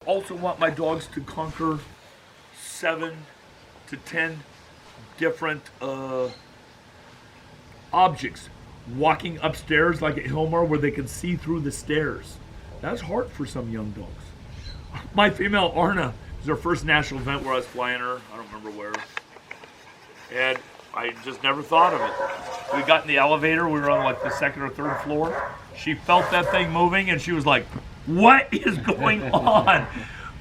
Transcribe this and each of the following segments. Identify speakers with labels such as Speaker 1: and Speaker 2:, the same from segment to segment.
Speaker 1: also want my dogs to conquer 7 to 10 different objects. Walking upstairs like at Hilmar where they can see through the stairs. That's hard for some young dogs. My female Arna is her first national event where I was flying her. I don't remember where. And I just never thought of it. We got in the elevator. We were on like the 2nd or 3rd floor. She felt that thing moving and she was like, what is going on?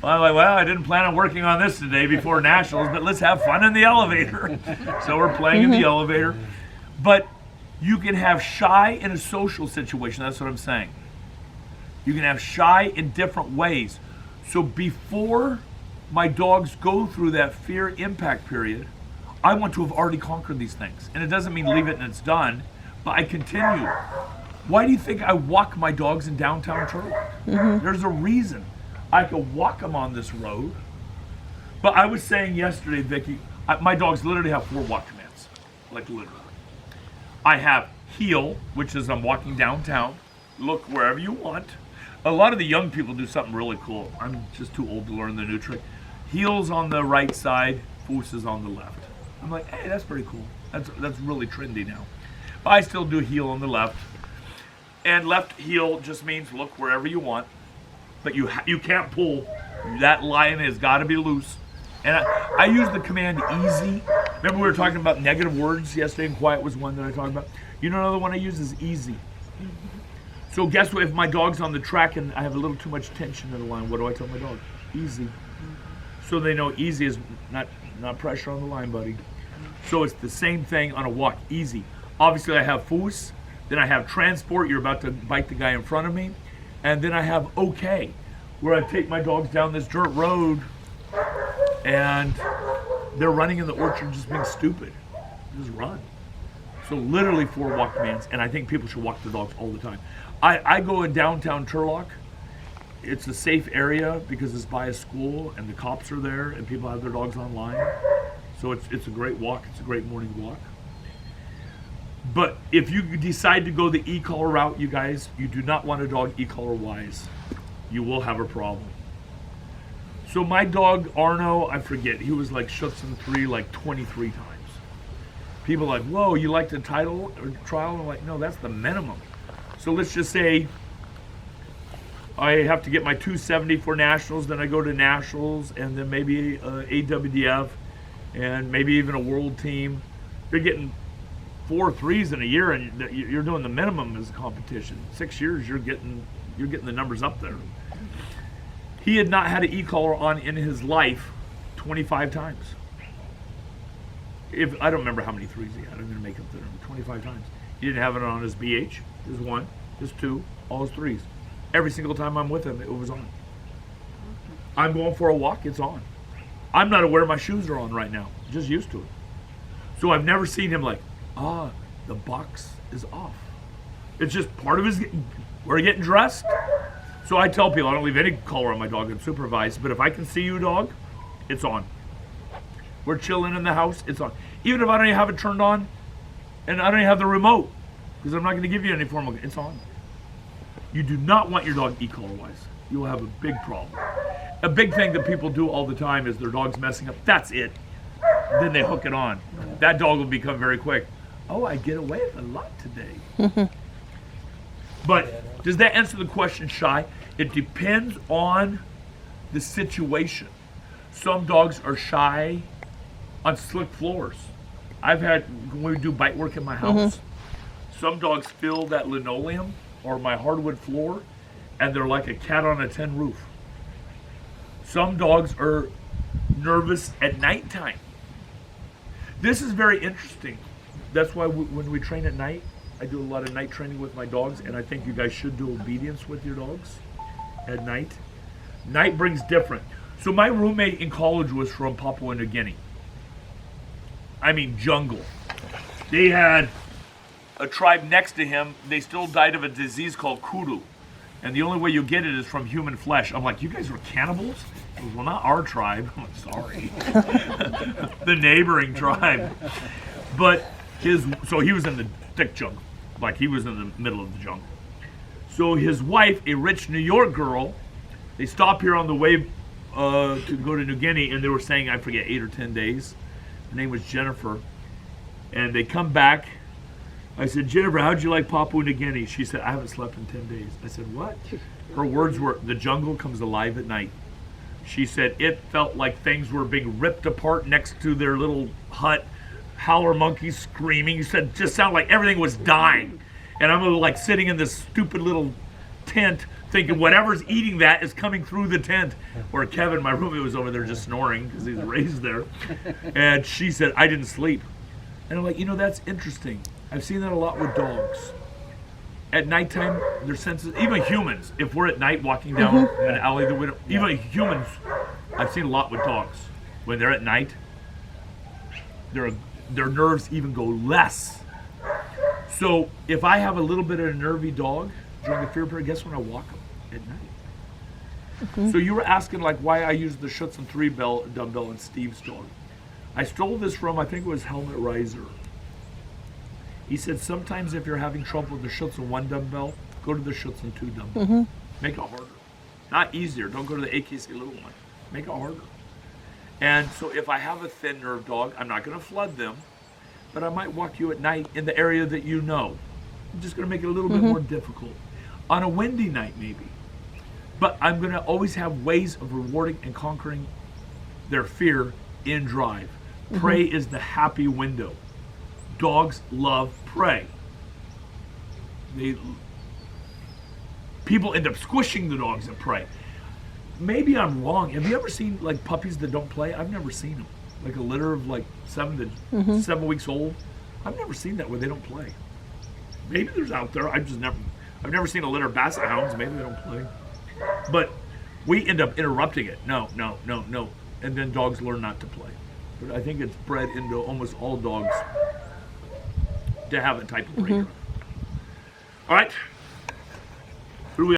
Speaker 1: I'm like, well, I didn't plan on working on this today before nationals, but let's have fun in the elevator. So we're playing in the elevator. But you can have shy in a social situation. That's what I'm saying. You can have shy in different ways. So before my dogs go through that fear impact period, I want to have already conquered these things. And it doesn't mean leave it and it's done, but I continue. Why do you think I walk my dogs in downtown Turtle? There's a reason. I could walk them on this road. But I was saying yesterday, Vicki, my dogs literally have 4 walk commands. Like literally. I have heel, which is I'm walking downtown. Look wherever you want. A lot of the young people do something really cool. I'm just too old to learn the new trick. Heel's on the right side, foos is on the left. I'm like, hey, that's pretty cool. That's really trendy now. But I still do heel on the left. And left heel just means look wherever you want. But you can't pull. That line has got to be loose. And I use the command easy. Remember we were talking about negative words yesterday, and quiet was one that I talked about. You know another one I use is easy. So guess what? If my dog's on the track and I have a little too much tension in the line, what do I tell my dog? Easy. So they know easy is not pressure on the line, buddy. So it's the same thing on a walk, easy. Obviously I have foos, then I have transport, you're about to bite the guy in front of me, and then I have okay, where I take my dogs down this dirt road and they're running in the orchard just being stupid. Just run. So literally 4 walk commands, and I think people should walk their dogs all the time. I go in downtown Turlock. It's a safe area because it's by a school and the cops are there and people have their dogs online. So it's a great walk. It's a great morning walk. But if you decide to go the e-collar route, you guys, you do not want a dog e-collar wise. You will have a problem. So my dog Arno, I forget, he was like Schutzen 3 like 23 times. People are like, whoa, you like the title or trial? I'm like, no, that's the minimum. So let's just say I have to get my 270 for nationals, then I go to nationals, and then maybe AWDF, and maybe even a world team. You're getting 4 3s in a year, and you're doing the minimum as a competition. 6 years, you're getting the numbers up there. He had not had an e-collar on in his life 25 times. I don't remember how many 3s he had. I'm going to make up the number. 25 times. He didn't have it on his BH, his 1, his 2, all his 3s. Every single time I'm with him, it was on. I'm going for a walk, it's on. I'm not aware my shoes are on right now. Just used to it. So I've never seen him like, the box is off. It's just part of his, we're getting dressed. So I tell people I don't leave any collar on my dog unsupervised, but if I can see you, dog, it's on. We're chilling in the house, it's on. Even if I don't even have it turned on, and I don't even have the remote, because I'm not going to give you any formal, it's on. You do not want your dog e-collar wise. You will have a big problem. A big thing that people do all the time is their dog's messing up. That's it. Then they hook it on. That dog will become very quick. Oh, I get away with a lot today. But does that answer the question, Shy? It depends on the situation. Some dogs are shy on slick floors. I've had, when we do bite work in my house, some dogs feel that linoleum or my hardwood floor, and they're like a cat on a tin roof. Some dogs are nervous at nighttime. This is very interesting. That's why when we train at night, I do a lot of night training with my dogs, and I think you guys should do obedience with your dogs at night. Night brings different. So my roommate in college was from Papua New Guinea. I mean jungle. They had a tribe next to him. They still died of a disease called kudu. And the only way you get it is from human flesh. I'm like, you guys were cannibals? He goes, well, not our tribe. I'm like, sorry. The neighboring tribe. But so he was in the thick jungle. Like he was in the middle of the jungle. So his wife, a rich New York girl, they stop here on the way to go to New Guinea, and they were saying, I forget, 8 or 10 days. Her name was Jennifer. And they come back. I said, Jennifer, how'd you like Papua New Guinea? She said, I haven't slept in 10 days. I said, what? Her words were, the jungle comes alive at night. She said, it felt like things were being ripped apart next to their little hut. Howler monkeys screaming. She said, just sounded like everything was dying. And I'm like sitting in this stupid little tent thinking whatever's eating that is coming through the tent. Where Kevin, my roommate, was over there just snoring because he's raised there. And she said, I didn't sleep. And I'm like, that's interesting. I've seen that a lot with dogs. At nighttime, their senses, even humans, if we're at night walking down an alley that we don't, even humans, I've seen a lot with dogs. When they're at night, their nerves even go less. So if I have a little bit of a nervy dog during the fear period, guess when I walk them? At night. So you were asking like why I use the Schutzen 3 dumbbell in Steve's dog. I stole this from, I think it was Helmut Reiser. He said sometimes if you're having trouble with the Schutzen 1 dumbbell, go to the Schutzen 2 dumbbell. Make it harder. Not easier. Don't go to the AKC little one. Make it harder. And so if I have a thin nerve dog, I'm not going to flood them, but I might walk you at night in the area that you know. I'm just going to make it a little bit more difficult. On a windy night, maybe. But I'm going to always have ways of rewarding and conquering their fear in drive. Prey is the happy window. Dogs love prey. People end up squishing the dogs at prey. Maybe I'm wrong. Have you ever seen like puppies that don't play? I've never seen them. Like a litter of like 7 weeks old. I've never seen that where they don't play. Maybe there's out there. I've never seen a litter of basset hounds. Maybe they don't play. But we end up interrupting it. No. And then dogs learn not to play. But I think it's bred into almost all dogs to have a type of breaker. All right.